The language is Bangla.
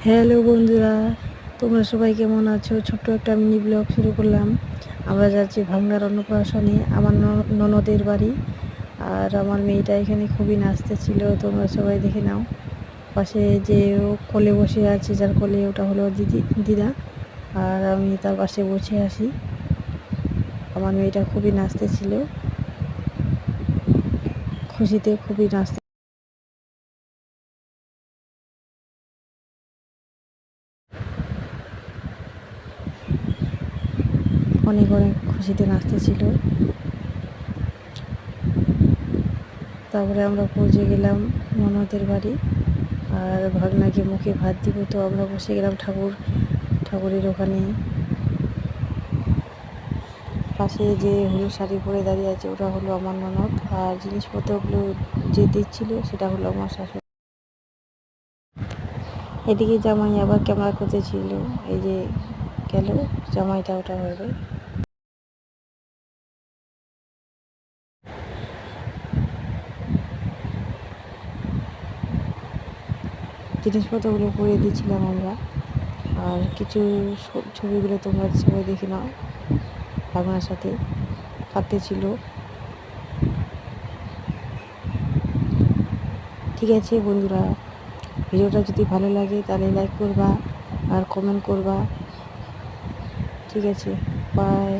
হ্যালো বন্ধুরা, তোমরা সবাই কেমন আছো? ছোট্ট একটা মিনি ব্লগ শুরু করলাম। আমরা যাচ্ছি ভাঙ্গার অন্নপ্রাশনে, আমার ননদের বাড়ি। আর আমার মেয়েটা এখানে খুবই নাচতেছিল, তোমরা সবাই দেখে নাও। পাশে যে ও কোলে বসে আছে, যার কোলে, ওটা হলো দিদা। আর আমি তার পাশে বসে আছি। আমার মেয়েটা খুবই নাচতেছিল, খুশিতে খুবই নাচতে, অনেক অনেক খুশিতে নাচতেছিল। তারপরে আমরা পৌঁছে গেলাম ননদের বাড়ি। আর ভাগনাকে মুখে ভাত দিব, তো আমরা বসে গেলাম ঠাকুরের ওখানে। পাশে যে হলুদ শাড়ি পরে দাঁড়িয়ে আছে, ওটা হলো আমার ননদ। আর জিনিসপত্রগুলো যে দিচ্ছিল, সেটা হলো আমার শাশুড়ি। এদিকে জামাই আবার ক্যামেরা করতেছিল, এই যে গেল জামাইটা, ওটা হবে। জিনিসপত্রগুলো পরে দিচ্ছিলাম আমরা। আর কিছু ছবিগুলো তোমরা সবাই দেখে নাও। ভাগনার সাথে কাঁদতেছিল। ঠিক আছে বন্ধুরা, ভিডিওটা যদি ভালো লাগে তাহলে লাইক করবা আর কমেন্ট করবা। ঠিক আছে, বাই।